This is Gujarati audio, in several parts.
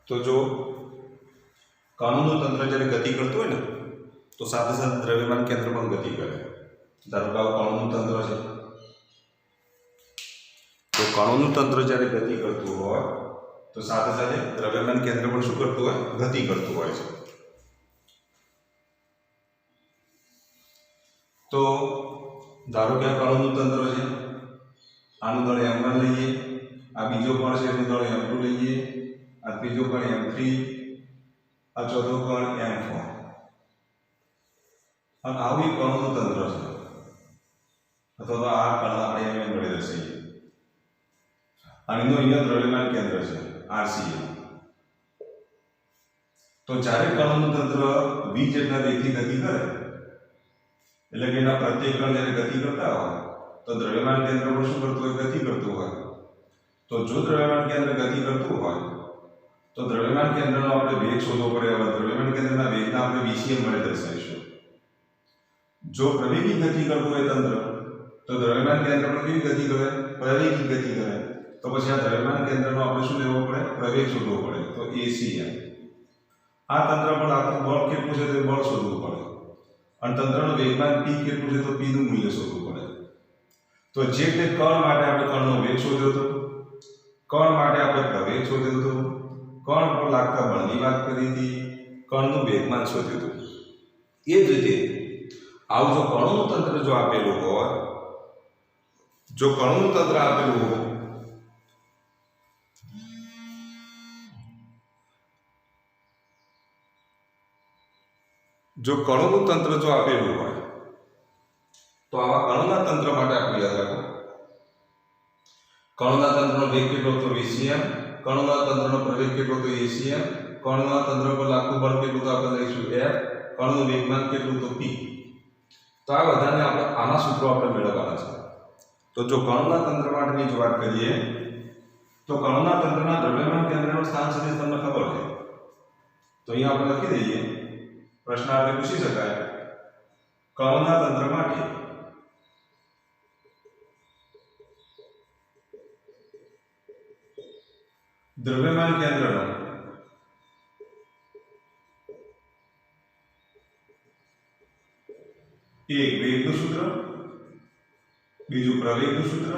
तो जो कणों तंत्र જ્યારે ગતિ કરતું હોય ને તો સાથે સાથે દ્રવ્યમાન કેન્દ્ર પણ ગતિ કરે। ધારો કે કણોનું તંત્ર છે તો કણોનું તંત્ર જ્યારે ગતિ કરતું હોય તો સાથે સાથે દ્રવ્યમાન કેન્દ્ર પણ શું કરતું હોય? ગતિ કરતું હોય છે। તો ધારો કે આ કણોનું તંત્ર છે, આનું દળ m1 લઈએ, આ બીજો કણ છે એનું દળ m2 લઈએ, આ ત્રીજો કણ m3, આ ચોથો કણ m4 અને આવું એક કણોનું તંત્ર છે અથવા તો આ કણ આપણે m વડે દર્શાવીએ અને એનું અહીંયા દ્રવ્યમાન કેન્દ્ર છે RCM। તો જ્યારે કણોનું તંત્ર v જેટલા વેગથી ગતિ કરે એટલે કે એના પ્રત્યેક કણ જ્યારે ગતિ કરતા હોય તો દ્રવ્યમાન કેન્દ્ર પણ શું કરતું હોય? ગતિ કરતું હોય। તો જો દ્રવ્યમાન કેન્દ્ર ગતિ કરતું હોય તો દ્રવ્યમાન કેન્દ્રનો આપણે વેગ શોધવો પડે। હવે દ્રવ્યમાન કેન્દ્રના વેગને આપણે VCM વડે દર્શાવીશું। જો પ્રવેગી ગતિ કરતું હોય તંત્ર તો દ્રવ્યમાન કેન્દ્ર પણ કેવી ગતિ કરે? પ્રવેગી ગતિ કરે। તો પછી આ દ્રવ્યમાન કેન્દ્રનો આપણે શું લેવો પડે? પ્રવેગ શોધવો પડે। તો ACM। આ તંત્ર પર લાગતું બળ કેટલું છે તે બળ શોધવું પડે અને તંત્રનું વેગમાન p કેટલું છે તો p નું મૂલ્ય શોધવું પડે। તો જે તે કણ માટે આપણે કણનો વેગ શોધ્યો હતો, કણ માટે આપણે પ્રવેગ શોધ્યો હતો, કણ પર લાગતા બળની વાત કરી હતી, કણનું વેગમાન શોધ્યું હતું। એ જ રીતે આવું જો કણોનું તંત્ર જો આપેલું હોય, જો કણોનું તંત્ર આપેલું હોય જો કણોનું તંત્ર જો આપેલું હોય તો આવા કણોના તંત્ર માટે આપણે યાદ રાખો કણોના તંત્રનો વેગ કેટલો તો VCM, કણોના તંત્રનો પ્રવેગ કેટલો તો ACM, કણોના તંત્ર પર લાગતું બળ કેટલું તો આપણે લઈશું F, કણનું વેગમાન કેટલું તો p। તો આ બધાને આપણે આના સૂત્રો આપણે મેળવવાના છે। તો જો કણોના તંત્ર માટેની જો વાત કરીએ તો કણોના તંત્રના દ્રવ્યમાન કેન્દ્રનું સ્થાન સદિશ તમને ખબર છે તો અહીંયા આપણે લખી દઈએ। પ્રશ્ન આપણે પૂછી શકાય કણોના તંત્ર માટે દ્રવ્યમાન કેન્દ્રનો એક વેગનું સૂત્ર, બીજું પ્રવેગનું સૂત્ર,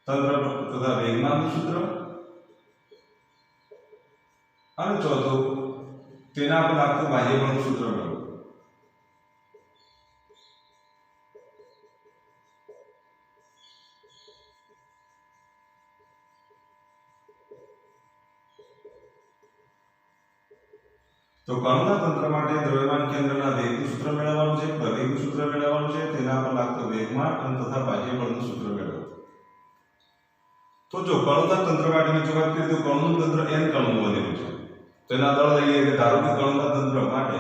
તંત્ર તથા વેગમાનનું સૂત્ર અને ચોથું તેના પર લાગતું બાહ્ય બળનું સૂત્ર મેળવો। તો કણોના તંત્ર માટે દ્રવ્યમાન કેન્દ્રના વેગનું સૂત્ર મેળવવાનું છે, પ્રવેગનું સૂત્ર મેળવવાનું છે, તેના પર લાગતું વેગમાન અને તથા બાહ્ય બળનું સૂત્ર મેળવો। તો જો કણોના તંત્ર માટેની જો વાત કરીએ તો કણોનું તંત્ર n કણનું બનેલું છે। તો એના દળ લઈએ કે ધારો કે કણોના તંત્ર માટે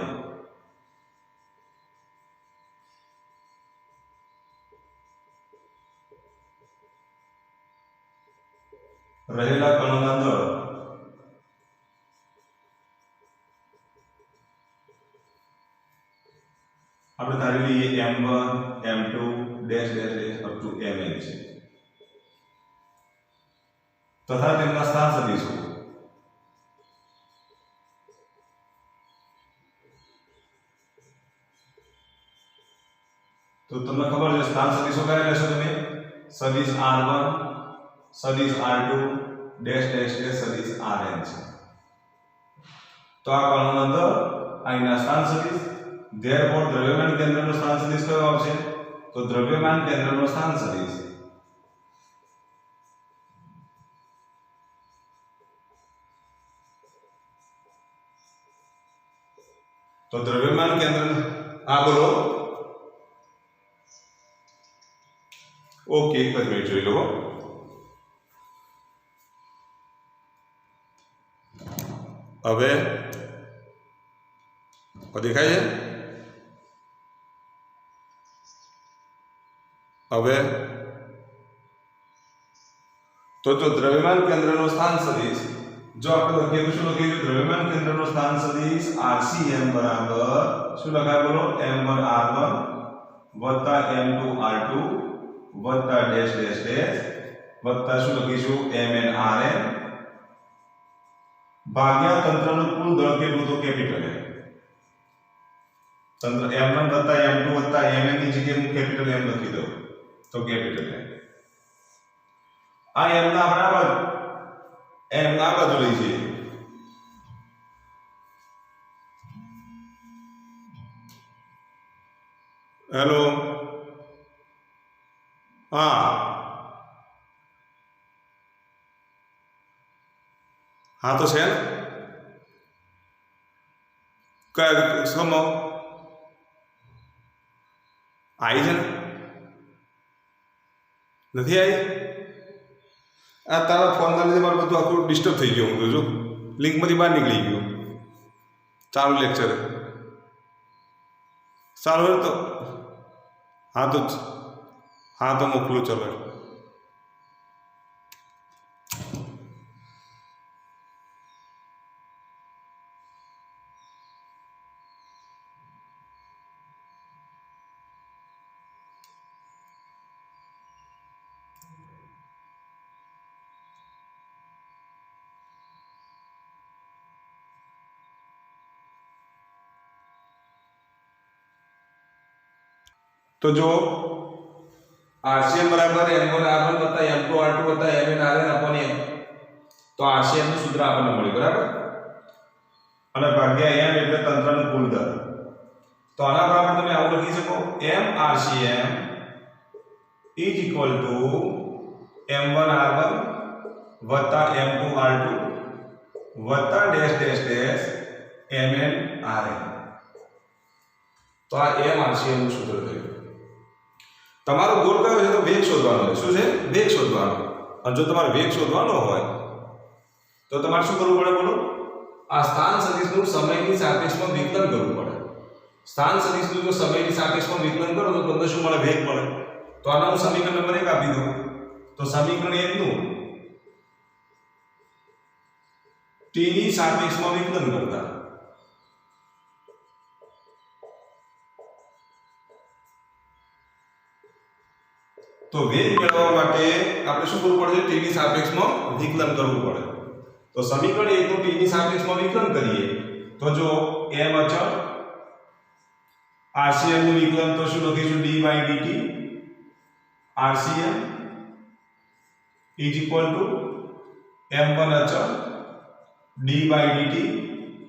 રહેલા કણોના દળ આપણે ધારી લઈએ m1, m2 dash dash dash up to mn છે તથા તેમના સ્થાન સદિશો। તો તમને ખબર છે સ્થાન સદિશો કયા લેશો તમે? સદિશ r1, સદિશ r2 ડેશ ડેશ ડેશ સદિશ rn છે। તો આ કણોના દળ અહીંના સ્થાન સદિશ ધેરફોર દ્રવ્યમાન કેન્દ્રનો સ્થાન સદિશ કયો આવશે? તો દ્રવ્યમાન કેન્દ્રનો સ્થાન સદિશ તો દ્રવ્યમાન કેન્દ્ર આ બોલો ઓકે એક મિનિટ જોઈ લો। હવે દેખાય છે? હવે તો જો દ્રવ્યમાન કેન્દ્રનો સ્થાન સદિશ જો આપણે લખીએ તો શું લખીએ? દ્રવ્યમાન કેન્દ્રનો સ્થાન સદિશ RCM બરાબર શું લખાય બોલો? m1 r1 વત્તા m2 r2 વત્તા ડેશ ડેશ ડેશ વત્તા શું લખીશું? mn rn ભાગ્યા તંત્રનું કુલ દળ કેટલું તો કેપિટલ M. તંત્ર M1 વત્તા M2 વત્તા Mn ની જગ્યાએ હું કેપિટલ M લખી દઉં તો કેપિટલ M. આ M ના બરાબર M ના બાજુ લઈ જઈએ. હેલો હા હા તો છે ને કયા સમો આવી છે ને નથી આવી આ તારા ફોનના લીધે મારું બધું આખું ડિસ્ટર્બ થઈ ગયું. હું તો જો લિંકમાંથી બહાર નીકળી ગયો. ચાલુ લેક્ચર ચાલુ હોય તો હા તો મોકલું ચલો. તો જો RCM બરાબર M1 R1 વત્તા M2 R2 વત્તા Mn Rn upon M. તો RCM નું સૂત્ર આપણને મળ્યું બરાબર, અને ભાગ્યા M એટલે તંત્રનું કુલ દળ. તો આના બરાબર તમે આવું લખી શકો M RCM is equal to M1 R1 વત્તા M2 R2 વત્તા dash dash dash Mn Rn. તો આ M RCM નું સૂત્ર થયું. તમારો ગોલ કયો છે? તો વેગ શોધવાનો છે. શું છે? વેગ શોધવાનો. અને જો તમારે વેગ શોધવાનો હોય તો તમારે શું કરવું પડે બોલો? આ સ્થાન સદિશનું સમયની સાપેક્ષમાં વિકલન કરવું પડે. સ્થાન સદિશનું જો સમયની સાપેક્ષમાં વિકલન કરો તો તમને શું મળે? વેગ મળે. તો આના હું સમીકરણ નંબર 1 આપી દઉં. તો સમીકરણ 1 નું t ની સાપેક્ષમાં વિકલન કરતા તો વેગ મેળવવા માટે આપણે શું કરવું પડે? t ની સાપેક્ષમાં વિકલન કરવું પડે. તો સમીકરણ 1 નું t ની સાપેક્ષમાં વિકલન કરીએ તો જો m અચળ RCM નું વિકલન તો શું લખીશું? d/dt RCM is equal to m1 અચળ d/dt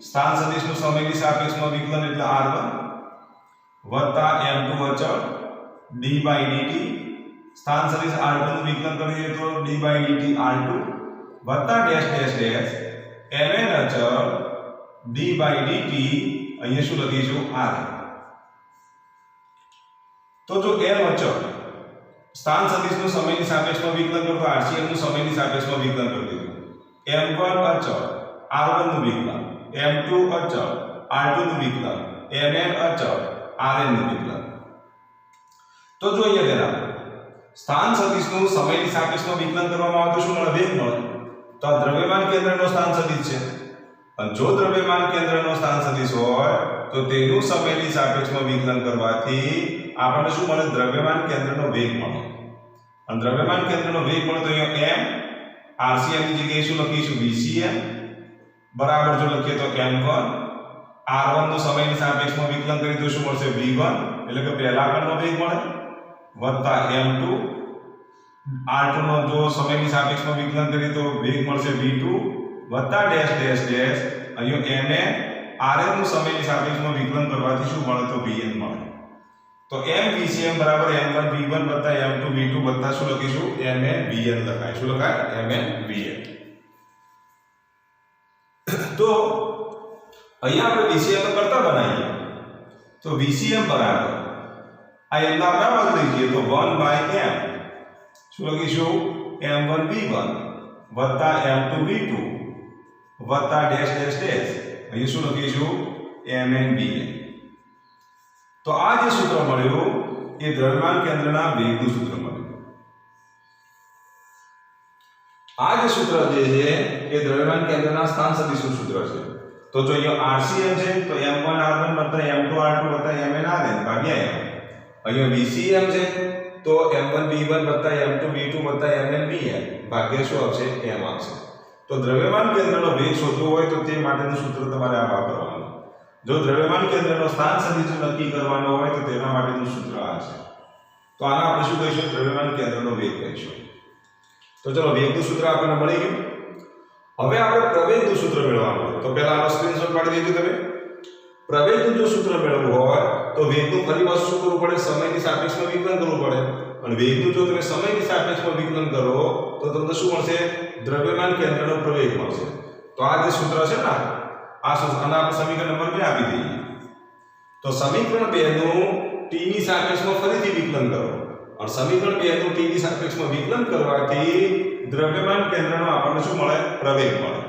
સ્થાન સદિશનું સમયની સાપેક્ષમાં વિકલન એટલે r1 વત્તા m2 અચળ d/dt સ્થાન સદિશ r2 નું વિકલન કરીએ તો d/dt r2 વત્તા ડેશ ડેશ ડેશ mn અચળ d/dt અહીંયા શું લખીશું? r. તો જો m અચળ સ્થાન સદિશનું સમયની સાપેક્ષમાં વિકલન કરો તો RCM નું સમયની સાપેક્ષમાં વિકલન કરી દીધું. m1 અચળ r1 નું વિકલન, m2 અચળ r2 નું વિકલન, mn અચળ rn નું વિકલન. તો જો અહીંયા જરા સ્થાન સદિશનું સમયની સાપેક્ષમાં વિકલન કરવામાં આવે તો શું મળે? વેગ મળે. તો આ દ્રવ્યમાન કેન્દ્રનો સ્થાન સદિશ છે, અને જો દ્રવ્યમાન કેન્દ્રનો સ્થાન સદિશ હોય તો તેનું સમયની સાપેક્ષમાં વિકલન કરવાથી આપણને શું મળે? દ્રવ્યમાન કેન્દ્રનો વેગ મળે. અને દ્રવ્યમાન કેન્દ્રનો વેગ મળે તો અહીંયા m RCM ની જગ્યાએ શું લખીશું? VCM બરાબર જો લખીએ તો m1 r1 નું સમયની સાપેક્ષમાં વિકલન કરીએ તો શું મળશે? v1 એટલે કે પહેલા કણનો વેગ મળે વત્તા m2 r2 નો જો સમયની સાપેક્ષમાં વિકલન કરીએ તો વેગ મળશે v2 વત્તા ડેશ ડેશ ડેશ અહીંયા mn rn નું સમયની સાપેક્ષમાં વિકલન કરવાથી શું મળે? તો vn મળે. તો m VCM બરાબર m1 v1 વત્તા m2 v2 વત્તા શું લખીશું? mn vn લખાય. શું લખાય? mn vn. તો અહીંયા આપણે VCM નો કરતા બનાવીએ તો VCM બરાબર આ m ના બરાબર લઈ જઈએ તો 1/m શું લખીશું? m1 v1 વત્તા m2 v2 વત્તા ડેશ ડેશ ડેશ અહીં શું લખીશું? mn vn. તો આ જે સૂત્ર મળ્યું એ દ્રવ્યમાન કેન્દ્રના વેગનું સૂત્ર મળ્યું. આ જે સૂત્ર જે છે એ દ્રવ્યમાન કેન્દ્રના સ્થાન સદિશનું સૂત્ર છે. તો જો અહીંયા RCM છે તો m1 r1 વત્તા m2 r2 વત્તા mn rn ભાગ્યા m. અહીંયા VCM છે તો m1 v1 વત્તા m2 v2 વત્તા mn vn ભાગ્યા શું આવશે? m આવશે. તો દ્રવ્યમાન કેન્દ્રનો વેગ શોધવો હોય તો તે માટેનું સૂત્ર તમારે આ વાપરવાનું. જો દ્રવ્યમાન કેન્દ્રનો સ્થાન સદિશ નક્કી કરવાનો હોય તો તેના માટેનું સૂત્ર આ છે. તો આને આપણે શું કહીશું? દ્રવ્યમાન કેન્દ્રનો વેગ કહીશું. તો ચલો વેગનું સૂત્ર આપણને મળી ગયું. હવે આપણે પ્રવેગનું સૂત્ર મેળવવાનું હોય તો પહેલા આનો સ્ક્રીનશોટ પાડી દેજો તમે. પ્રવેગનું જો સૂત્ર મેળવવું હોય તો વેગનું ફરી પાછું શું કરવું પડે? સમયની સાપેક્ષમાં વિકલન કરવું પડે. અને વેગનું જો તમે સમયની સાપેક્ષમાં વિકલન કરો તો તમને શું મળશે? દ્રવ્યમાન કેન્દ્રનો પ્રવેગ મળશે. તો આ જે સૂત્ર છે ને આ સૂત્ર આના આપણે સમીકરણ નંબર 2 આપી દઈએ. તો સમીકરણ 2 નું t ની સાપેક્ષમાં ફરીથી વિકલન કરો. और समीकरण 2 નું t ની સાપેક્ષમાં વિકલન કરવાથી દ્રવ્યમાન કેન્દ્રનો આપણને શું મળે? પ્રવેગ મળે.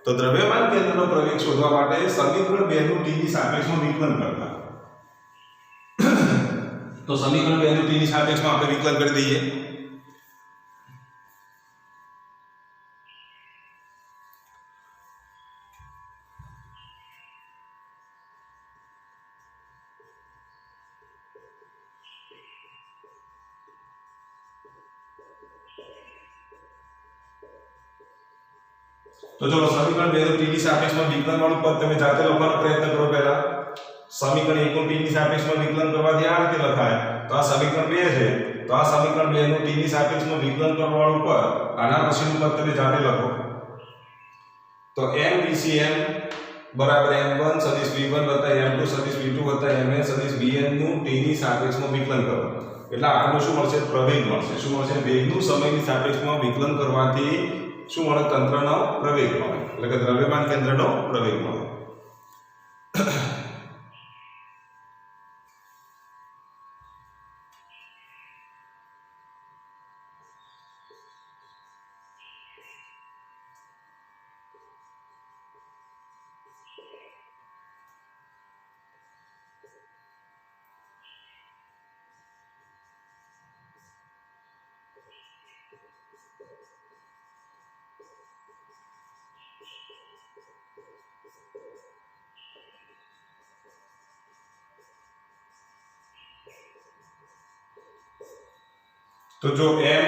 તો દ્રવ્યમાન કેન્દ્રનો પ્રવેગ શોધવા માટે સમીકરણ 2 નું t ની સાપેક્ષમાં વિકલન કરતા. તો સમીકરણ 2 નું t ની સાપેક્ષમાં આપણે વિકલન કરી દઈએ. तो चलो समीकरण 2 નું t ની સાપેક્ષમાં વિકલન વાળું પદ તમે જાતે લખવાનો પ્રયત્ન કરો. પહેલા સમીકરણ 1 નું t ની સાપેક્ષમાં વિકલન કરવાથી આ રીતે લખાય. તો આ સમીકરણ 2 છે. તો આ સમીકરણ 2 નું t ની સાપેક્ષમાં વિકલન કરવા વાળું પદ આના પછીનું પદ તમે જાતે લખો. તો m/VCM બરાબર m1 સદિશ v1 m2 સદિશ v2 mn સદિશ vn નું t ની સાપેક્ષમાં વિકલન કરો. એટલે આપણને શું મળશે? પ્રવેગ મળશે. શું મળશે? વેગનું સમયની સાપેક્ષમાં વિકલન કરવાથી શું મળે? તંત્રનો પ્રવેગ મળે. એટલે કે દ્રવ્યમાન કેન્દ્રનો પ્રવેગ મળે. तो जो m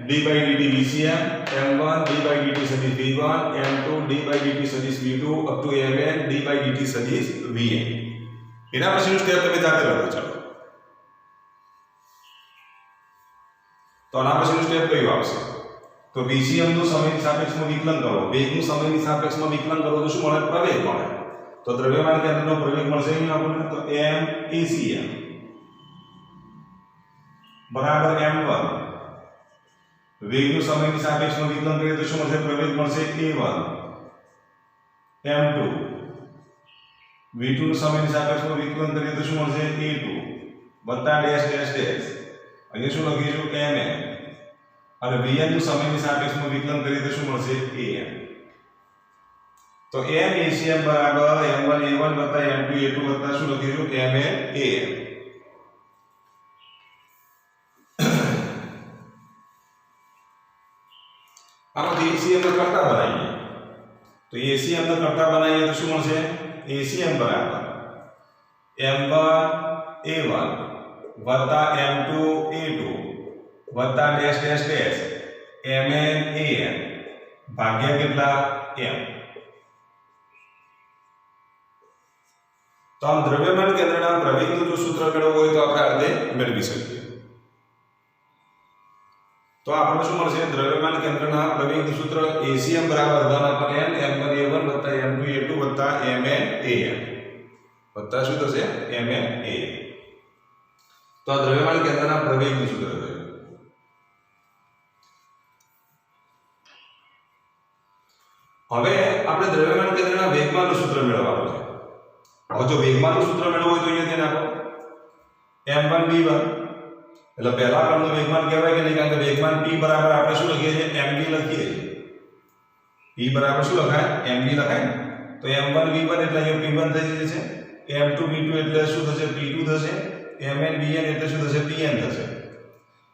d/dt VCM, m1 d/dt सदिश v1, m2 d/dt सदिश v2 up to mn d/dt सदिश vn. એના પછીનું સ્ટેપ તમે જાતે લખો. ચાલો તો આના પછીનું સ્ટેપ કયું આવશે? તો VCM નું સમયની સાપેક્ષમાં વિકલન કરો. વેગનું સમયની સાપેક્ષમાં વિકલન કરો તો શું મળે? પ્રવેગ મળે. તો દ્રવ્યમાન કેન્દ્રનો પ્રવેગ મળશે અહીં આપણને. તો m/ACM बराबर m1 वेगનું સમયની સાપેક્ષમાં વિકલન કરીએ તો શું મળશે? પ્રવેગ મળશે a1 m2 v2 નું સમયની સાપેક્ષમાં વિકલન કરીએ તો શું મળશે? a2 વત્તા ડેશ ડેશ ડેશ અહીંયા શું લખીશું? mn અને vn નું સમયની સાપેક્ષમાં વિકલન કરીએ તો શું મળશે? an. તો m/ACM બરાબર m1 a1 વત્તા m2 a2 વત્તા શું લખીશું? mn an. આમાંથી ACM નો કરતા બનાવીએ. તો ACM નો કરતા બનાવીએ તો શું મળશે? ACM બરાબર m1 a1 વત્તા m2 a2 વત્તા dash dash dash mn an ભાગ્યા કેટલા? m. તો આમ દ્રવ્યમાન કેન્દ્રના પ્રવેગનું જો સૂત્ર મેળવવું હોય તો આપણે આ રીતે મેળવી શકીએ. तो આપણને શું મળશે? દ્રવ્યમાન કેન્દ્રના પ્રવેગનું સૂત્ર ACM બરાબર 1/n m1 a1 m2 a2 mn an વત્તા શું થશે? mn an. તો આ દ્રવ્યમાન કેન્દ્રના પ્રવેગનું સૂત્ર છે. હવે આપણે દ્રવ્યમાન કેન્દ્રના વેગમાનનું સૂત્ર મેળવવાનું છે. હવે જો વેગમાનનું સૂત્ર મેળવવું હોય તો અહીંયા ધ્યાન આપો. m1 v1 એટલે પહેલા ક્રમનું વેગમાન કહેવાય કે નહીં? કારણ કે વેગમાન p બરાબર આપણે શું લખીએ છીએ? mv લખીએ છીએ. p બરાબર શું લખાય? mv લખાય ને. તો m1 v1 એટલે અહીંયા p1 થઈ જશે. m2 v2 એટલે શું થશે? p2 થશે. mn vn એટલે શું થશે? pn થશે.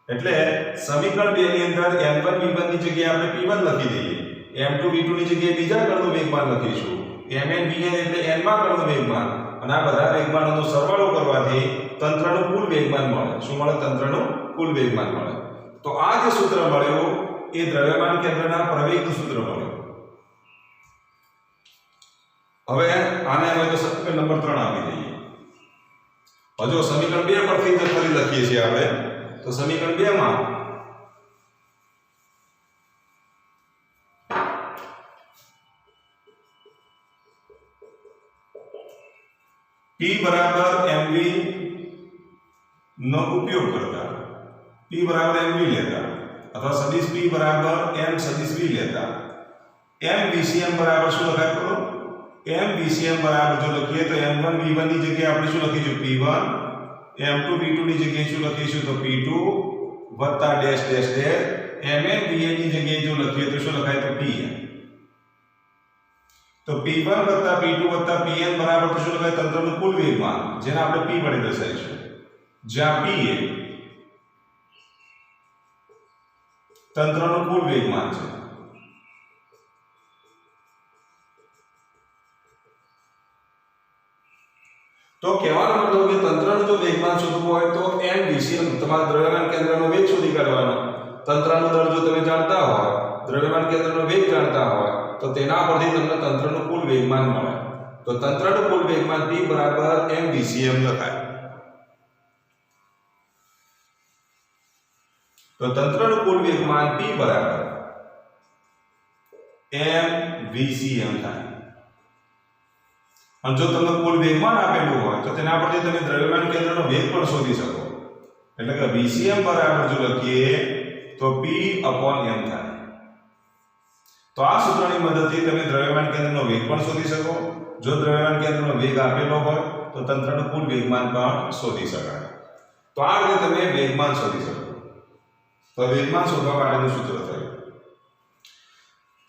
એટલે સમીકરણ 2 ની અંદર m1 v1 ની જગ્યાએ આપણે p1 લખી દઈએ. m2 v2 ની જગ્યાએ બીજા ક્રમનું વેગમાન લખીશું. mn vn એટલે n માં ક્રમનું વેગમાન. અને આ બધા વેગમાનોનો સરવાળો કરવાથી તંત્રનું કુલ વેગમાન મળે. શું મળે? તંત્રનું કુલ વેગમાન મળે. તો આ જે સૂત્ર મળ્યું એ દ્રવ્યમાન કેન્દ્રના પ્રવેગનું સૂત્ર મળ્યું. હવે આને હવે તો સમીકરણ નંબર 3 આપી દઈએ. હજુ સમીકરણ 2 પરથી જ ફરી લખીએ છીએ આપણે. તો સમીકરણ 2 માં P બરાબર mv નો ઉપયોગ કરતા, P બરાબર mv લેતા અથવા સદિશ P બરાબર m સદિશ v લેતા m VCM બરાબર શું લખાય કરો? m VCM બરાબર જો લખીએ તો m1 v1 ની જગ્યાએ આપણે શું લખીશું? p1. m2 v2 ની જગ્યાએ શું લખીશું? તો p2 વત્તા dash dash dash mn vn ની જગ્યાએ જો લખીએ તો શું લખાય? તો pn. તો p1 વત્તા p2 વત્તા pn બરાબર તો શું લખાય? તંત્રનું કુલ વેગમાન, જેને આપણે p વડે દર્શાવીશું, જ્યાં p એ તંત્રનું કુલ વેગમાન છે. તો કહેવાનો મતલબ કે તંત્રનું જો વેગમાન શોધવું હોય તો m VCM તમારા દ્રવ્યમાન કેન્દ્રનો વેગ શોધી કાઢવાનો. તંત્રનો દળ જો તમે જાણતા હોય, દ્રવ્યમાન કેન્દ્રનો વેગ જાણતા હોય તો તેના પરથી તમને તંત્રનું કુલ વેગમાન મળે. તો તંત્રનું કુલ વેગમાન P બરાબર m VCM લખાય. તો તંત્રનું કુલ વેગમાન P બરાબર m VCM થાય. અને જો તમને કુલ વેગમાન આપેલું હોય તો તેના પરથી તમે દ્રવ્યમાન કેન્દ્રનો વેગ પણ શોધી શકો. એટલે કે VCM બરાબર જો લખીએ તો P/m થાય. તો આ સૂત્રની મદદથી તમે દ્રવ્યમાન કેન્દ્રનો વેગ પણ શોધી શકો. જો દ્રવ્યમાન કેન્દ્રનો વેગ આપેલો હોય તો તંત્રનું કુલ વેગમાન પણ શોધી શકાય. તો આ રીતે તમે વેગમાન શોધી શકો. તો વેગમાન શોધવા માટેનું સૂત્ર થયું.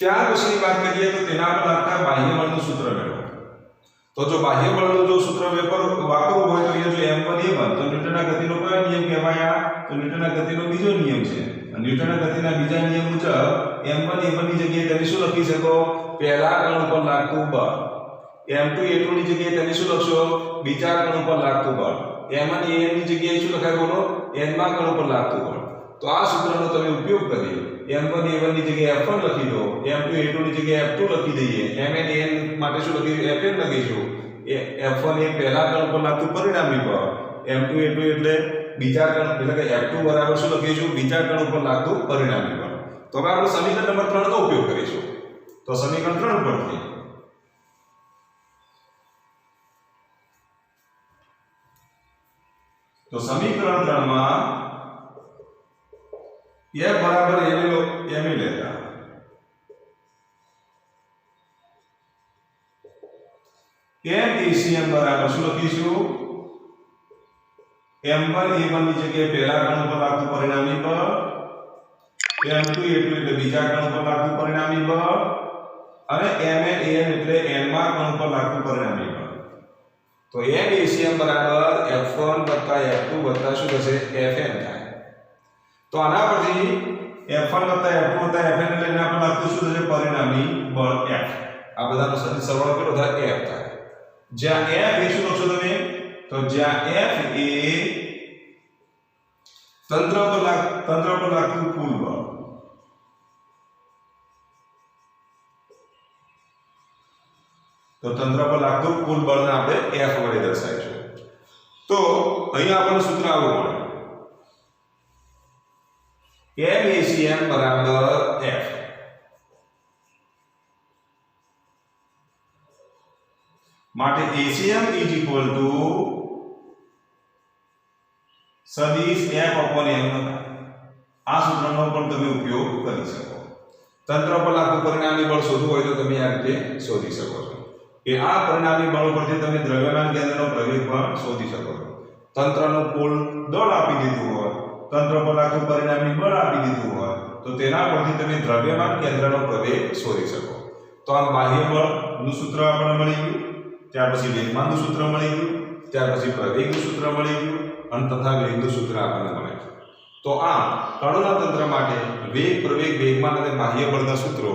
ત્યાર પછીની વાત કરીએ તો તેના પર લાગતા બાહ્ય બળનું સૂત્ર મેળવો. તો જો બાહ્ય બળનું જો સૂત્ર વાપરવું હોય તો અહીંયા જો m1 તો ન્યૂટનના ગતિનો કયો નિયમ કહેવાય? તો ન્યૂટનના ગતિનો બીજો નિયમ છે. ન્યૂટનના ગતિના બીજા નિયમ મુજબ m1 ની જગ્યાએ તમે શું લખી શકો? પહેલા કણ ઉપર લાગતું બળ. m2 a2 ની જગ્યાએ તમે શું લખશો? બીજા કણ ઉપર લાગતું બળ. m1 an ની જગ્યાએ શું લખાય બોલો? n માં કણ ઉપર લાગતું બળ. તો આ સૂત્રનો તમે ઉપયોગ કરી m1 a1 ની જગ્યાએ f1 લખી દો, m2 a2 ની જગ્યાએ f2 લખી દઈએ, mn an માટે શું લખીશું? fn લખીશું. f1 એ પહેલા કણ પર લાગતું પરિણામી બળ, m2 a2 એટલે બીજા કણ, એટલે કે f2 બરાબર શું લખીશું? બીજા કણ ઉપર લાગતું પરિણામી બળ. તો હવે આપણે સમીકરણ નંબર 3 નો ઉપયોગ કરીશું. તો સમીકરણ 3 પરથી તો સમીકરણ 3 માં F બરાબર m લેતા m ACM બરાબર શું લખીશું? m1 a1 ની જગ્યાએ પહેલા કણ ઉપર લાગતું પરિણામી બળ, m2 a2 એટલે બીજા કણ ઉપર લાગતું પરિણામી બળ, અને mn an એટલે n માં કણ ઉપર લાગતું પરિણામી બળ. તો m ACM બરાબર f1 f2 શું થશે? fn થાય. તો આના પરથી f1 f2 fn એટલે એના પર લાગતું શું થશે? પરિણામી બળ f. આ બધાનો સદિશ સરવાળો કેટલો થાય? f થાય. જ્યાં f એ શું લખશો તમે? તો જ્યાં f એ તંત્ર પર લાગતું કુલ બળ. તો તંત્ર પર લાગતું કુલ બળને આપણે f વડે દર્શાવીશું. તો અહીંયા આપણને સૂત્ર આવું મળે: m ACM બરાબર f. માટે ACM is equal to સદિશ f/m. આ સૂત્રનો પણ તમે ઉપયોગ કરી શકો. તંત્ર પર લાગતું પરિણામી બળ શોધવું હોય તો તમે આ રીતે શોધી શકો છો. કે આ પરિણામી બળ પરથી તમે દ્રવ્યમાન કેન્દ્રનો પ્રવેગ પણ શોધી શકો છો. તંત્રનું કુલ દળ આપી દીધું હોય, તંત્ર પર લાગતું પરિણામી બળ આપી દીધું હોય તો તેના પરથી તમે દ્રવ્યમાન કેન્દ્રનો પ્રવેગ શોધી શકો. તો આ બાહ્ય બળનું સૂત્ર આપણને મળી ગયું, ત્યાર પછી વેગમાનનું સૂત્ર મળી ગયું, ત્યાર પછી પ્રવેગનું સૂત્ર મળી ગયું અને તથા વેગનું સૂત્ર આપણને મળે. તો આ કણોના તંત્ર માટે વેગ, પ્રવેગ, વેગમાન અને બાહ્ય બળના સૂત્રો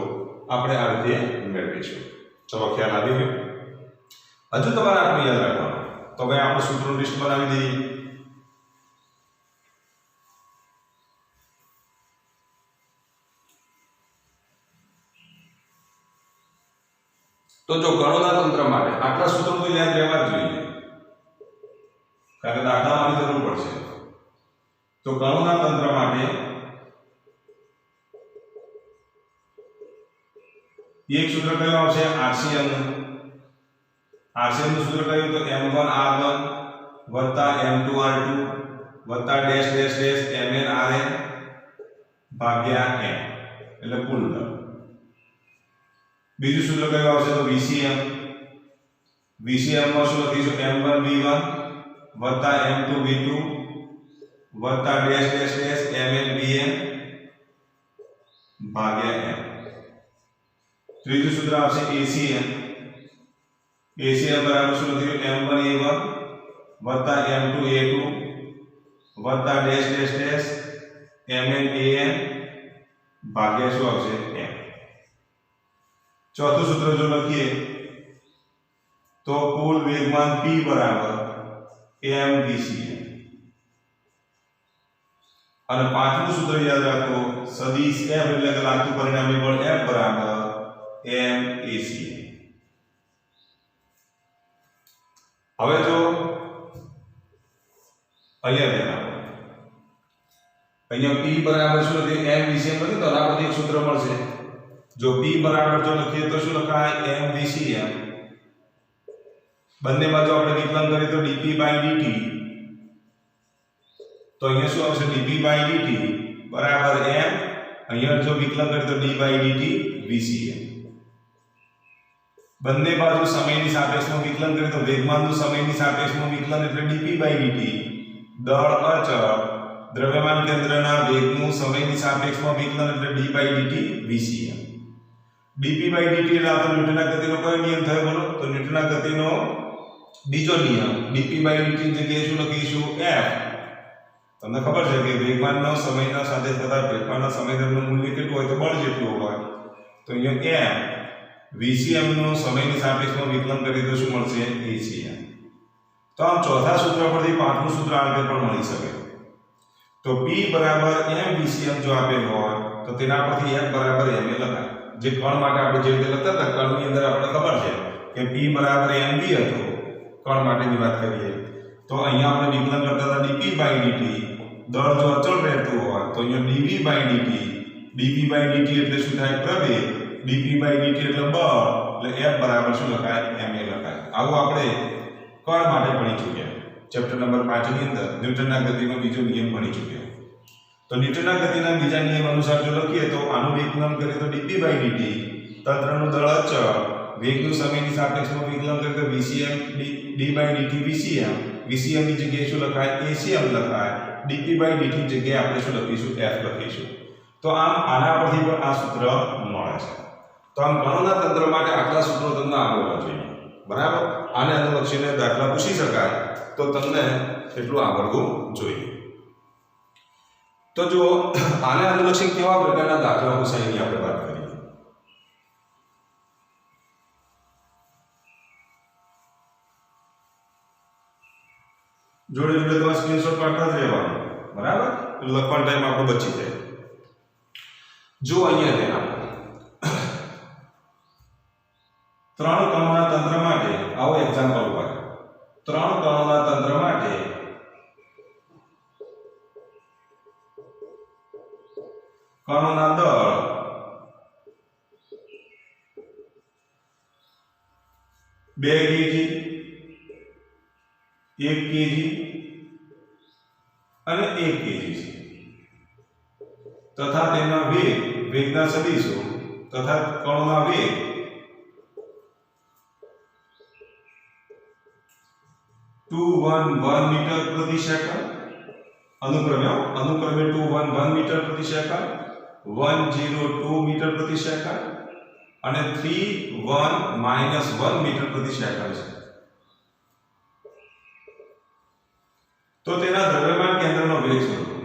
આપણે આ રીતે મેળવીશું. ચલો ખ્યાલ આવી ગયો? હજુ તમારે આપણે યાદ રાખવાનું. તો ભાઈ આપણે સૂત્રોનું લિસ્ટ બનાવી દઈએ. તો તો જો કણોના તંત્ર માટે આટલા સૂત્રો તો યાદ રહેવા જ જોઈએ, કારણ કે દાખલામાં જરૂર પડશે. તો કણોના તંત્ર માટે એક સૂત્ર કયું આવશે? આરસીએમ નું. આરસીએમ નું સૂત્ર કયું? તો m1r1 m2r2 dash dash dash mnrn ભાગ્યા n, એટલે કુલ દળ. બીજું સૂત્ર કયું આવશે? તો VCM. VCM માં શું લખીશું? m1v1 m2v2 dash dash dash mnbn ભાગ્યા n. ત્રીજું સૂત્ર આવશે ACM. ACM બરાબર શું લખીશું? m1a1 m2a2 dash dash dash mnan ભાગ્યા શું આવશે? m. ચોથું સૂત્ર જો લખીએ તો કુલ વેગમાન p બરાબર mvcm. અને પાંચમું સૂત્ર યાદ રાખો, સદિશ f એટલે કે લાગતું પરિણામી બળ F બરાબર MACM. હવે જો અહીંયા ધ્યાન આપો, અહીંયા p બરાબર શું લખીએ? mvcm લખીએ તો આ પછી એક સૂત્ર મળશે. જો p બરાબર જો લખીએ તો શું લખાય? mvcm. બંને બાજુ આપણે વિકલન કરીએ તો dp/dt, તો અહીંયા શું આવશે? dp/dt બરાબર m, અહીંયા જો વિકલન કરીએ તો d/dt vcm. બંને બાજુ સમયની સાપેક્ષમાં વિકલન કરીએ તો વેગમાનનું સમયની સાપેક્ષમાં વિકલન એટલે dp/dt. દળ અચળ દ્રવ્યમાન કેન્દ્રના વેગનું સમયની સાપેક્ષમાં વિકલન એટલે d/dt vcm. dp/dt એટલે આપણો ન્યૂટનના ગતિનો કયો નિયમ થયો બોલો? તો ન્યૂટનના ગતિનો બીજો નિયમ. dp/dt ની જગ્યાએ શું લખીશું? f. તમને ખબર છે કે વેગમાનનો સમયના સાથે થતા ફેરફારના સમય દરમિયાન મૂલ્ય કેટલું હોય તો બળ જેટલું હોય. તો અહીંયા m VCM નું સમયની સાપેક્ષમાં વિકલન કરીએ તો શું મળશે? ACM. તો આમ ચોથા સૂત્ર પરથી પાંચમું સૂત્ર આ રીતે પણ મળી શકે. તો P બરાબર mVCM જો આપેલ હોય તો તેના પરથી F બરાબર ma લખાય. જે કણ માટે આપણે જે રીતે લખતા હતા, કણની અંદર આપણે ખબર છે કે P બરાબર mv હતો કણ માટેની વાત કરીએ તો અહીંયા આપણે વિકલન કરતા હતા dp/dt. દળ જો અચળ રહેતું હોય તો અહીંયા dv/dt. dv/dt એટલે શું થાય? પ્રવેગ. dp/dt એટલે બળ, એટલે F બરાબર શું લખાય? ma લખાય. આવું આપણે કણ માટે ભણી ચૂક્યા. ચેપ્ટર નંબર 5 ની અંદર ન્યૂટનના ગતિનો બીજો નિયમ ભણી ચૂક્યા. તો ન્યૂટનના ગતિના બીજા નિયમ અનુસાર જો લખીએ તો આનું વિકલન કરીએ તો dp/dt, તંત્રનું દળ અચળ, વેગનું સમયની સાપેક્ષમાં વિકલન કરીએ તો VCM d/dt VCM. VCM ની જગ્યાએ શું લખાય? ACM લખાય. dp/dt ની જગ્યાએ આપણે શું લખીશું? F લખીશું. તો આમ આના પરથી પણ આ સૂત્ર મળે છે. તો આમ કણોના તંત્ર માટે આટલા સૂત્રો તમને આવડવા જોઈએ, બરાબર? આને અનુલક્ષીને દાખલા પૂછી શકાય તો તમને એટલું આવડવું જોઈએ. તો જો આને અનુલક્ષીને કેવા પ્રકારના દાખલા પૂછાય એની આપણે વાત કરીએ. જોડે જોડે તમારે સ્ક્રીનશોટ પાડતા જ રહેવાનું, બરાબર? લખવાનો ટાઈમ આપણો બચી જાય. જો અહીંયા ધ્યાન આપો, ત્રણ કણોના તંત્ર માટે આવો એક્ઝામ્પલ ઉપર, ત્રણ કણોના તંત્ર માટે કણોના દળ બે કેજી, 1 કેજી અને 1 કેજી છે તથા તેના વેગના સદિશો તથા કણોના વેગ (211 મીટર પ્રતિ સેકન્ડ) અનુક્રમે 211 મીટર પ્રતિ સેકન્ડ, 102 મીટર પ્રતિ સેકન્ડ અને 31 - 1 મીટર પ્રતિ સેકન્ડ છે. તો તેના દ્રવ્યમાન કેન્દ્રનો વેગ શોધો.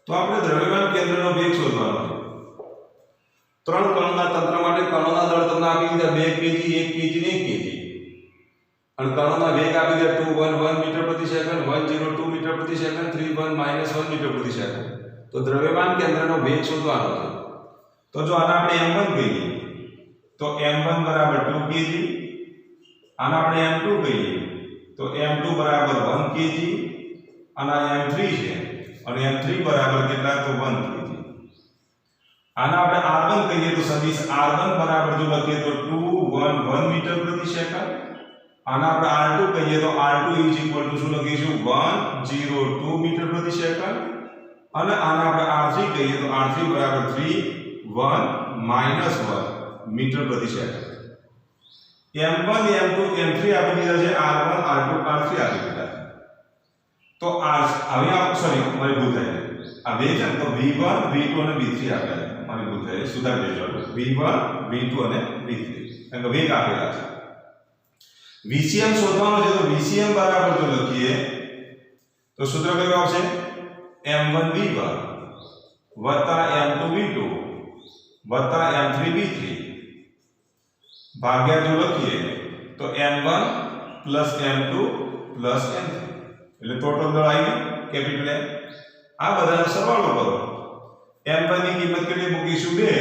તો આપણે દ્રવ્યમાન કેન્દ્રનો વેગ શોધવાનો છે. ત્રણ કણોના તંત્ર માટે કણોના દળ તમને આપી દીધા 2 કેજી, 1 કેજી ને 1 કેજી. અને કણોના વેગ આપી દીધા 211 મીટર પ્રતિ સેકન્ડ, 102 મીટર પ્રતિ સેકન્ડ, 31 1 -1 મીટર પ્રતિ સેકન્ડ. તો દ્રવ્યમાન કેન્દ્રનો વેગ શોધવાનો છે. તો જો આને આપણે m1 કહીએ તો m1 બરાબર 2 kg, આને આપણે m2 કહીએ તો m2 બરાબર 1 kg, અને આ m3 છે અને m3 બરાબર કેટલા તો 1 kg. આને આપણે r1 કહીએ તો સદિશ r1 બરાબર જો લખીએ તો 211 મીટર પ્રતિ સેકન્ડ. આને આપણે r2 કહીએ તો r2 શું લખીશું 102 મીટર પ્રતિ સેકન્ડ. અને આને આપણે r3 કહીએ તો r3 બરાબર 31 -1 મીટર પ્રતિ સેકન્ડ. m1 m2 m3 આપી દીધા છે, r1 r2 r3 આપી દીધા. તો હવે સોરી મારી ભૂલ થઈ આ બે છે તો v1 v2 અને v3 આપ્યા છે. મારી ભૂલ થઈ સુધાર દેજો. v1 v2 અને v3 કારણ કે વેગ આપેલા છે. VCM શોધવાનો છે તો VCM બરાબર જો લખીએ તો સૂત્ર કયું આવશે m1 v1 m2 v2 m3 v3 ભાગ્યા જો લખીએ તો m1 m2 m3 એટલે ટોટલ દળ આવી કેપિટલ M. આ બધાનો સરવાળો કરો. m1 ની કિંમત કેટલી મૂકીશું 2,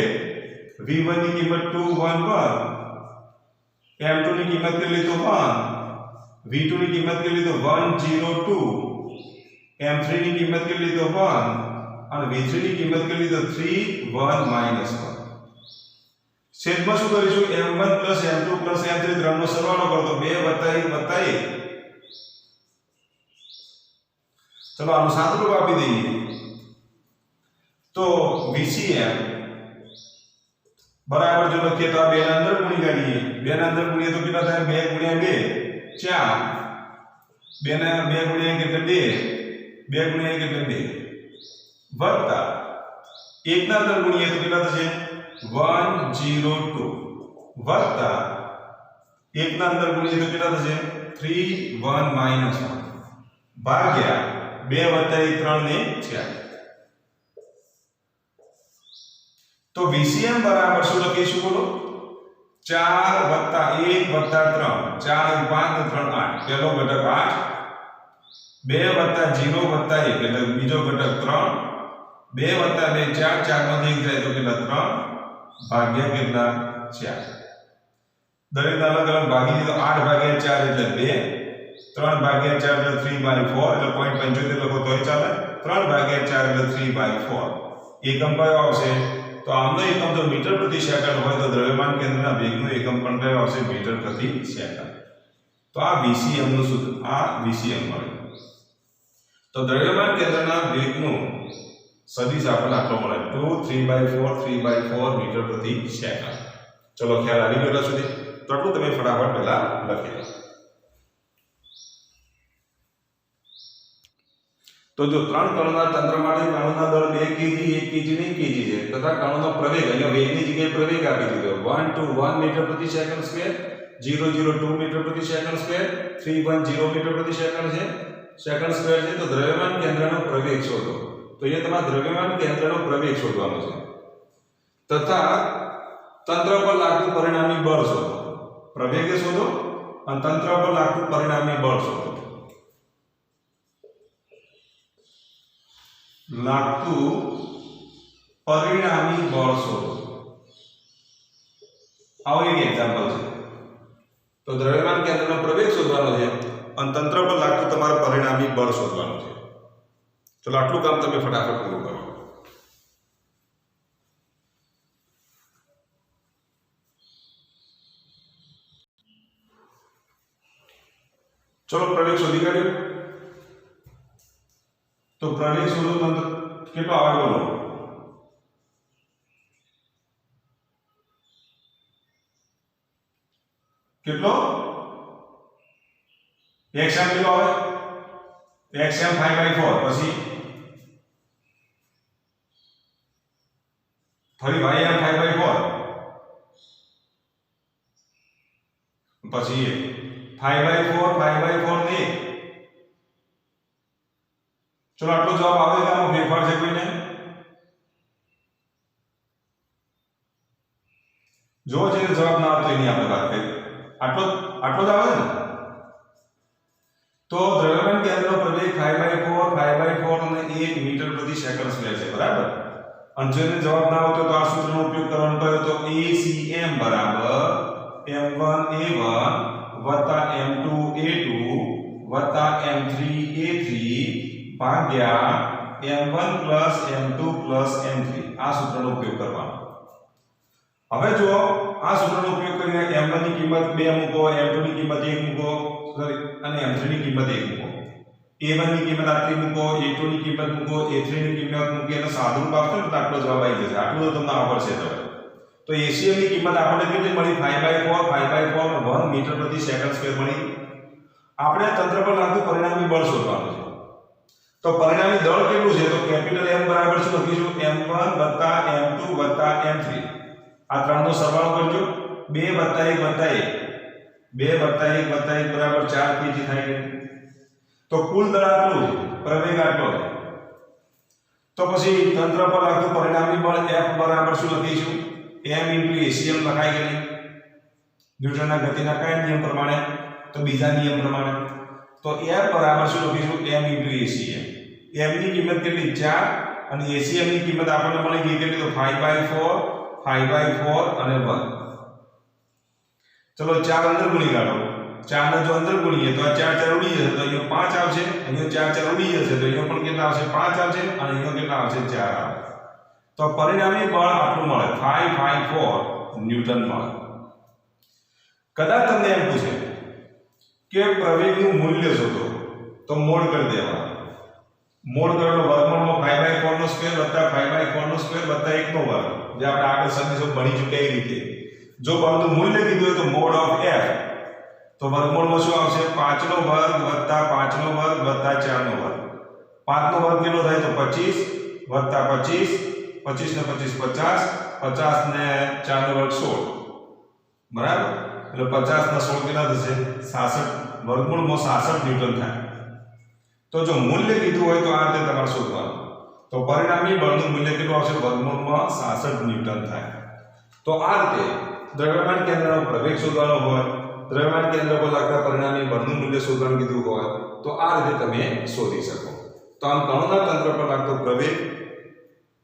v1 ની કિંમત 211, m2 ની કિંમત કેટલી તો 1, v2 ની કિંમત કેટલી તો 102, m3 ની કિંમત કેટલી તો 1 અને v3 ની કિંમત કેટલી તો 31 -1. છેદમાં શું કરીશું m1 m2 m3 ત્રણનો સરવાળો કરો તો 2 + 1 + 1. ચલો આનું સાદુરૂપ આપી દઈએ તો VCM બરાબર જો લખીએ તો આ બે ના અંદર ગુણી કાઢીએ. બે ના અંદર ગુણીએ તો કેટલા થાય 2 × 2 4, 2 ના 2 ગુણ્યા 1 એટલે 2, 2 ગુણ્યા 1 એટલે 2 વત્તા 1 ના અંદર ગુણીએ તો કેટલા થશે 102 વત્તા 1 ના અંદર ગુણીએ તો કેટલા થશે 31 -1 ભાગ્યા 2 + 1 3 ને 4. તો VCM બરાબર શું લખીશું બોલો 4 + 1 + 3 4 × 5 = 3 8. પહેલો ઘટક 8, 2 + 0 + 1 એટલે બીજો ઘટક 3, 2 + 2 4, 4 માંથી 1 જાય તો કેટલા 3 ભાગ્યા કેટલા 4. દરેક અલગ અલગ ભાગી દીધો 8 ભાગ્યા 4 એટલે 2, 3 ભાગ્યા 4 એટલે 3/4 એટલે 0.75 લખો તોય ચાલે, 3 ભાગ્યા 4 એટલે 3/4. એકમ કયો આવશે તો આમનો એકમ જો મીટર પ્રતિ સેકન્ડ હોય તો દ્રવ્યમાન કેન્દ્રના વેગનો એકમ પણ કયો આવશે મીટર પ્રતિ સેકન્ડ. તો આ VCM નું સૂત્ર આ VCM મળે. તો દ્રવ્યમાન કેન્દ્રના વેગનું સદિશ આપણને આટલો મળે 2 3/4 મીટર પ્રતિ સેકન્ડ. ચલો ખ્યાલ આવી ગયો સુધી તો આટલું તમે ફટાફટ પહેલા લખી લો. તો જો ત્રણ કણોના તંત્ર માટે કણોના દળ 2 kg 1 kg ને kg છે તથા કણોનો પ્રવેગ અહીંયા વેગની જગ્યાએ પ્રવેગ આપી દીધો 121 મીટર પ્રતિ સેકન્ડ સ્ક્વેર, 002 મીટર પ્રતિ સેકન્ડ સ્ક્વેર, 310 મીટર પ્રતિ સેકન્ડ સ્ક્વેર છે. તો દ્રવ્યમાન કેન્દ્રનો પ્રવેગ શોધો. તો અહીંયા તમારે દ્રવ્યમાન કેન્દ્રનો પ્રવેગ શોધવાનો છે તથા તંત્ર પર લાગતું પરિણામી બળ શોધો. પ્રવેગ શોધો અને તંત્ર પર લાગતું પરિણામી બળ શોધો. લાગતું પરિણામી બળ શોધો. આવો એક એક્ઝામ્પલ છે. તો દ્રવ્યમાન કેન્દ્રનો પ્રવેગ શોધવાનો છે અને તંત્ર પર લાગતું તમારે પરિણામી બળ શોધવાનું છે. ચલો આટલું કામ તમે ફટાફટ પૂરું કરો. ચલો પ્રવેગ શોધી કાઢ્યો. તો પ્રવેગ શોધો તંત્ર કેટલો આવે બોલો કેટલો xm કેટલો આવે xm 5/4 પછી ફરી ym 5/4 પછી 5/4 ને ચલો આટલો જવાબ આવે કે આમાં ફેરફાર છે કોઈને જો છે જવાબ ના આવતો એની આપણે વાત કરી. આટલો જ આવે ને તો દ્રવ્યમાન કેન્દ્રનો પ્રવેગ 5/4 અને સેકન્ડ સ્ક્વેર છે બરાબર અને જેને જવાબ ના આવતો તો આ સૂત્રનો ઉપયોગ કરવાનો કયો તો ACM બરાબર m1a1 m2a2 m3a3 ભાગ્યા m1 m2 m3 આ સૂત્રનો ઉપયોગ કરવાનો હવે જો આ સૂત્રનો ઉપયોગ કરીને m1 ની કિંમત 2 મૂકો m2 ની કિંમત 1 મૂકો અને m3 ની કિંમત 1 મૂકો a1 ની કિંમત આટલી મૂકો a2 ની કિંમત મૂકો a3 ની કિંમત મૂકી અને સાદુરૂપ આપશો ને તો આટલો જવાબ આવી જશે આટલું તો તમને આવડશે તો ACM ની કિંમત આપણને કેટલી મળી 5/4 1 મીટર પ્રતિ સેકન્ડ સ્ક્વેર મળી આપણે તંત્ર પર લાગતું પરિણામી બળ શોધવાનું છે તો પરિણામી દળ કેટલું છે તો કેપિટલ M બરાબર શું લખીશું m1 m2 m3 આ ત્રણનો સરવાળો કરજો 2 + 1 + 1 બરાબર 4 kg થાય છે તો કુલ દળ આટલું છે પ્રવેગ આટલો છે તો પછી તંત્ર પર લાગતું પરિણામી બળ F બરાબર શું લખીશું m * ACM લખાય કે નહીં ન્યૂટનના ગતિના કયા નિયમ પ્રમાણે તો બીજા નિયમ પ્રમાણે તો F બરાબર શું લખીશું m * ACM m ની કિંમત કેટલી 4 અને ACM ની કિંમત આપણને મળી ગઈ કેટલી તો 5/4 અને 1 ચલો 4 અંદર ગુણી કાઢો 4 ને જો અંદર ગુણીએ તો આ 4 4 ઉડી જશે તો અહીંયા 5 આવશે અહીંયા 4 4 ઉડી જશે તો અહીંયા પણ કેટલા આવશે 5 આવશે અને અહીંયા કેટલા આવશે 4 આવશે તો પરિણામી બળ આટલું મળે 554 ન્યૂટન મળે કદાચ તમને એમ પૂછે કે પ્રવેગનું મૂલ્ય શોધો તો મોડ કરી દેવા મોડ કરેલો વર્ગમૂળમાં 5/4 નો સ્ક્વેર વત્તા 5/4 નો સ્ક્વેર વત્તા 1 નો વર્ગ જે આપણે આગળ સમીકરણ ભણી ચૂક્યા એ રીતે જો બળનું મૂલ્ય કીધું હોય તો મોડ ઓફ F તો વર્ગમૂળમાં શું આવશે 5 નો વર્ગ વત્તા 5 નો વર્ગ વત્તા 4 નો વર્ગ 5 નો વર્ગ કેટલો થાય તો 25 વત્તા 25 25 ને 25 50 50 ને 4 નો વર્ગ 16 બરાબર એટલે 50 ના 16 કેટલા થશે 66 વર્ગમૂળમાં 66 ન્યૂટન થાય તો જો મૂલ્ય કીધું હોય તો આ રીતે તમારે શોધવાનું તો પરિણામી બળનું મૂલ્ય કેટલું આવશે વર્ગમૂળમાં 66 ન્યૂટન થાય તો આ રીતે દ્રવ્યમાન કેન્દ્રનો પ્રવેગ શોધવાનો હોય દ્રવ્યમાન કેન્દ્ર પર લાગતા પરિણામી બળનું મૂલ્ય શોધવાનું કીધું હોય તો આ રીતે તમે શોધી શકો તો આમ કણોના તંત્ર પર લાગતો પ્રવેગ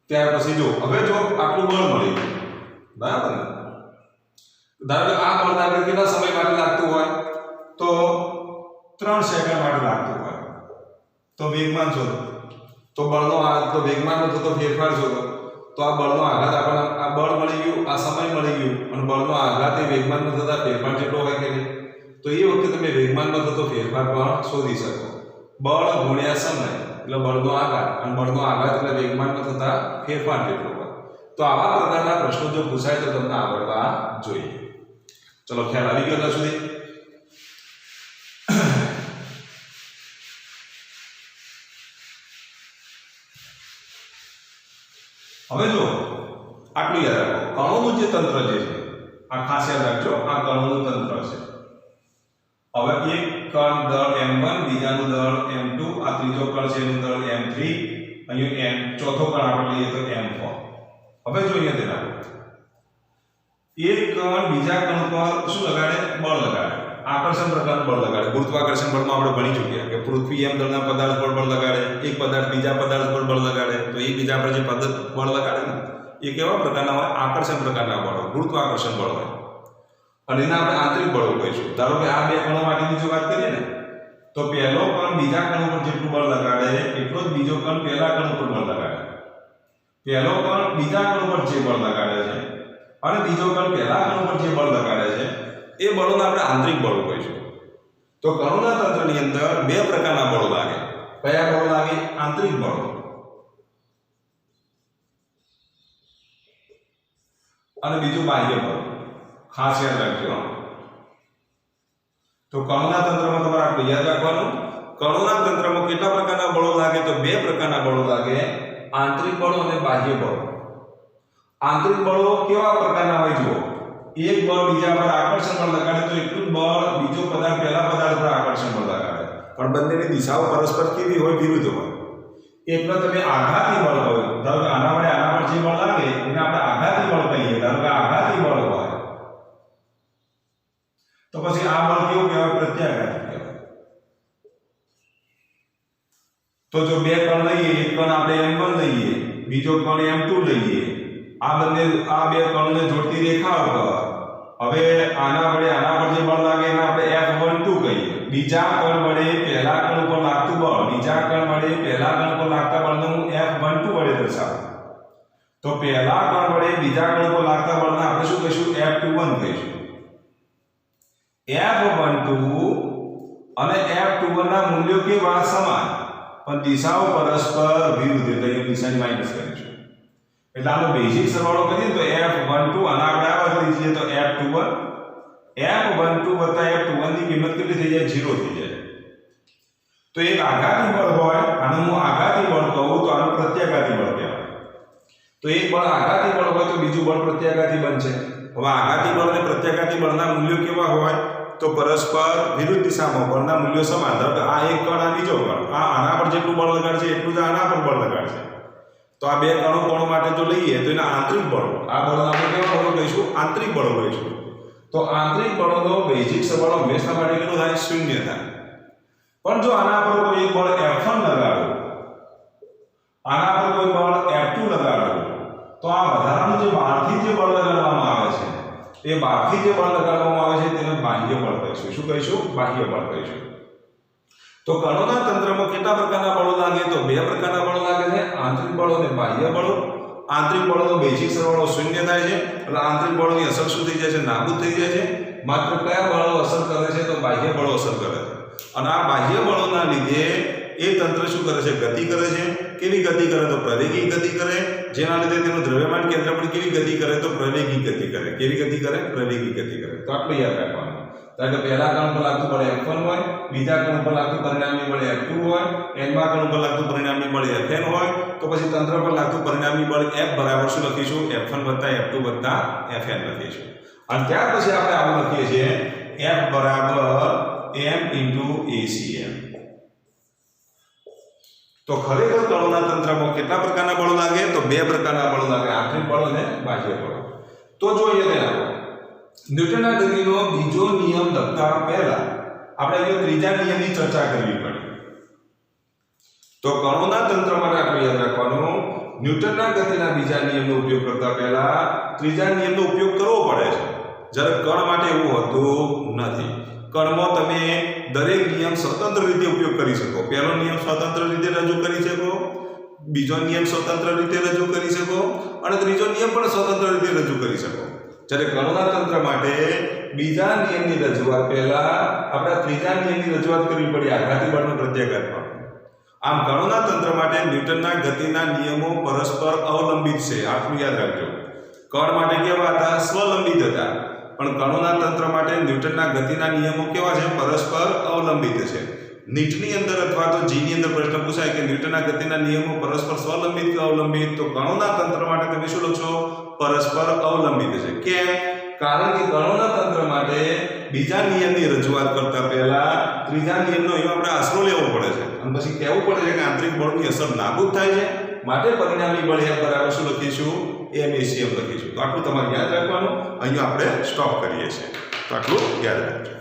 ત્યાર પછી જો હવે જો આટલું બળ મળી ગયું બરાબર ને ધારો કે આ બળને આપણે કેટલા સમય માટે લાગતું હોય તો 3 સેકન્ડ માટે લાગતું હોય તો વેગમાન શોધો તો બળનો તો વેગમાનમાં થતો ફેરફાર શોધો તો આ બળનો આઘાત આપણને આ બળ મળી ગયું આ સમય મળી ગયું અને બળનો આઘાત એ વેગમાનમાં થતા ફેરફાર જેટલો હોય કે નહીં તો એ વખતે તમે વેગમાનમાં થતો ફેરફાર પણ શોધી શકો બળ ગુણ્યા સમય એટલે બળનો આઘાત અને બળનો આઘાત એટલે વેગમાનમાં થતા ફેરફાર જેટલો હોય તો આવા પ્રકારના પ્રશ્નો જો પૂછાય તો તમને આવડવા જોઈએ ચલો ખ્યાલ આવી ગયો ત્યાં સુધી હવે જો આટલું યાદ રાખો કણોનું જે તંત્ર જે છે આ ખાસ યાદ રાખજો આ કણોનું તંત્ર છે હવે એક કણ દળ m1 બીજાનું દળ m2 આ ત્રીજો કણ છે એનું દળ m3 અહીંયા ચોથો કણ આપણે લઈએ તો m4 હવે જો અહીંયા ધ્યાન રાખો એક કણ બીજા કણ પર શું લગાડે બળ લગાડે આકર્ષણ પ્રકારનું બળ લગાડે ગુરુત્વાકર્ષણ બળમાં આપણે ભણી ચૂક્યા કે પૃથ્વી એમ દળના પદાર્થ પર બળ લગાડે એક પદાર્થ બીજા પદાર્થ પર બળ લગાડે તો એક બીજા પર જે પદાર્થ બળ લગાડે ને એ કેવા પ્રકારના હોય આકર્ષણ પ્રકારના બળ હોય ગુરુત્વાકર્ષણ બળ હોય અને એના આપણે આંતરિક બળો કહીશું ધારો કે આ બે કણો માટેની જો વાત કરીએ ને તો પહેલો કણ બીજા કણ ઉપર જેટલું બળ લગાડે એટલો જ બીજો કણ પહેલા કણ ઉપર બળ લગાડે પહેલો કણ બીજા કણ ઉપર જે બળ લગાડે છે અને બીજો કણ પહેલા કણ ઉપર જે બળ લગાડે છે એ બળોને આપણે આંતરિક બળો કહીશું તો કણોના તંત્રની અંદર બે પ્રકારના બળો લાગે કયા બળો લાગે આંતરિક બળો અને બીજું બાહ્ય બળ ખાસ યાદ રાખજો તો કણોના તંત્રમાં તમારે આટલું યાદ રાખવાનું કણોના તંત્રમાં કેટલા પ્રકારના બળો લાગે તો બે પ્રકારના બળો લાગે આંતરિક બળો અને બાહ્ય બળો આંતરિક બળો કેવા પ્રકારના હોય જુઓ એક બળ બીજા પર આકર્ષણ બળ લગાડે તો એટલું જ બળ બીજો પદાર્થ પહેલા પદાર્થ પર આકર્ષણ બળ લગાડે પણ બંનેની દિશાઓ પરસ્પર કેવી હોય વિરુદ્ધ હોય એટલે તમે આઘાતી બળ હોય ધારો કે આના વડે આના પર જે બળ લાગે એને આપણે આઘાતી બળ કહીએ ધારો કે આઘાતી બળ હોય તો પછી આ બળ કેવું કહેવાય પ્રત્યાઘાતી કહેવાય તો જો બે કણ લઈએ, એક કણ આપણે m1 લઈએ, બીજો કણ m2 લઈએ, આ બે કણને જોડતી રેખા ઉપર હવે આના વડે આના પર જે બળ લાગે એને આપણે F12 કહીએ. બીજા કણ વડે પહેલા કણ ઉપર લાગતું બળ, બીજા કણ વડે પહેલા કણ પર લાગતા બળને હું F12 વડે દર્શાવું. તો પહેલા કણ વડે બીજા કણ પર લાગતા બળને આપણે શું કહીશું? F21 કહીશું. F12 અને F21 ના મૂલ્યો કેવા? સમાન, પણ દિશાઓ પરસ્પર વિરુદ્ધ, એટલે એ દિશાની માઈનસ કરીશું. એટલે આનો બેઝિક સરવાળો કરીએ તો F12 અને આપણે આ બદલી દઈએ તો F21 વત્તા F21 ની કિંમત કેટલી થઈ જાય? 0 થઈ જાય. તો એક આઘાતી બળ હોય, આને હું આઘાતી બળ કહું તો આનું પ્રત્યાઘાતી બળ કહેવાય. તો એક બળ આઘાતી બળ હોય તો બીજું બળ પ્રત્યાઘાતી બનશે. હવે આઘાતી બળ અને પ્રત્યાઘાતી બળના મૂલ્યો કેવા હોય? તો પરસ્પર વિરુદ્ધ દિશામાં બળના મૂલ્યો સમાન. ધારો આ એક કણ, આ બીજો કણ, આ આના પર જેટલું બળ લગાડશે એટલું જ આના પર બળ લગાડશે. તો આ બે કણો માટે જો લઈએ તો એના આંતરિક બળો, આ બળો આપણે કેવા બળો કહીશું? આંતરિક બળો કહીશું. તો આંતરિક બળોનો બેઝિક સરવાળો હંમેશા માટે કેટલો થાય? 0 થાય. પણ જો આના પર કોઈ એક બળ F1 લગાડો, આના પર કોઈ બળ F2 લગાડો, તો આ વધારાનું જે બહારથી જે બળ લગાડવામાં આવે છે, એ બહારથી જે બળ લગાડવામાં આવે છે તેને બાહ્ય બળ કહીશું. શું કહીશું? બાહ્ય બળ કહીશું. તો કણોના તંત્રમાં કેટલા પ્રકારના બળો લાગે? તો બે પ્રકારના બળો લાગે છે, આંતરિક બળો અને બાહ્ય બળો. આંતરિક બળોનો બેઝિક સરવાળો 0 થાય છે, એટલે આંતરિક બળોની અસર શું થઈ જાય છે? નાબૂદ થઈ જાય છે. માત્ર કયા બળો અસર કરે છે? તો બાહ્ય બળો અસર કરે છે. અને આ બાહ્ય બળોના લીધે એ તંત્ર શું કરે છે? ગતિ કરે છે. કેવી ગતિ કરે? તો પ્રવેગી ગતિ કરે. જેના લીધે તેનું દ્રવ્યમાન કેન્દ્ર પણ કેવી ગતિ કરે? તો પ્રવેગી ગતિ કરે. કેવી ગતિ કરે? પ્રવેગી ગતિ કરે. તો આટલું યાદ રાખવાનું. કારણ કે પહેલા કણ પર લાગતું બળ F1 હોય, બીજા કણ પર લાગતું પરિણામી બળ F2 હોય, nમા કણ પર લાગતું પરિણામી બળ Fn હોય, તો પછી તંત્ર પર લાગતું પરિણામી બળ F બરાબર શું લખીશું? F1 F2 Fn લખીશું. અને ત્યાર પછી આપણે આવું લખીએ છીએ F બરાબર m × ACM. તો ખરેખર કણોના તંત્રમાં કેટલા પ્રકારના બળો લાગે? તો બે પ્રકારના બળો લાગે, આંતરિક બળો અને બાહ્ય બળો. તો જોઈએ તેના ન્યૂટનના ગતિનો બીજો નિયમ લખતા પહેલા આપણે અહીંયા ત્રીજા નિયમની ચર્ચા કરવી પડે. તો કણોના તંત્ર માટે આપણે યાદ રાખવાનું, ન્યૂટનના ગતિના બીજા નિયમનો ઉપયોગ કરતા પહેલા ત્રીજા નિયમનો ઉપયોગ કરવો પડે છે. જ્યારે કણ માટે એવું હોતું નથી. કણમાં તમે દરેક નિયમ સ્વતંત્ર રીતે ઉપયોગ કરી શકો. પહેલો નિયમ સ્વતંત્ર રીતે રજૂ કરી શકો, બીજો નિયમ સ્વતંત્ર રીતે રજૂ કરી શકો અને ત્રીજો નિયમ પણ સ્વતંત્ર રીતે રજૂ કરી શકો. જ્યારે કણોના તંત્ર માટે બીજા નિયમની રજૂઆત પહેલા આપણે ત્રીજા નિયમની રજૂઆત કરવી પડી, આઘાતી બળનો પ્રત્યાઘાત બળ. આમ કણોના તંત્ર માટે ન્યૂટનના ગતિના નિયમો પરસ્પર અવલંબિત છે. આટલું યાદ રાખજો. કણ માટે કેવા હતા? સ્વલંબિત હતા. પણ કણોના તંત્ર માટે ન્યૂટનના ગતિના નિયમો કેવા છે? પરસ્પર અવલંબિત છે. નીટની અંદર અથવા તો જીની અંદર પ્રશ્ન પૂછાય કે ન્યૂટનના ગતિના નિયમો પરસ્પર સ્વલંબિત કે અવલંબિત, તો કણોના તંત્ર માટે તમે શું લખશો? પરસ્પર અવલંબિત છે. કેમ? કારણ કે કણોના તંત્ર માટે બીજા નિયમની રજૂઆત કરતા પહેલા ત્રીજા નિયમનો અહીં આપણે આશરો લેવો પડે છે અને પછી કહેવું પડે છે કે આંતરિક બળની અસર નાબૂદ થાય છે, માટે પરિણામી બળ F બરાબર શું લખીશું? MACM લખીશું. તો આટલું તમારે યાદ રાખવાનું. અહીંયા આપણે સ્ટોપ કરીએ છીએ. તો આટલું યાદ રાખજો.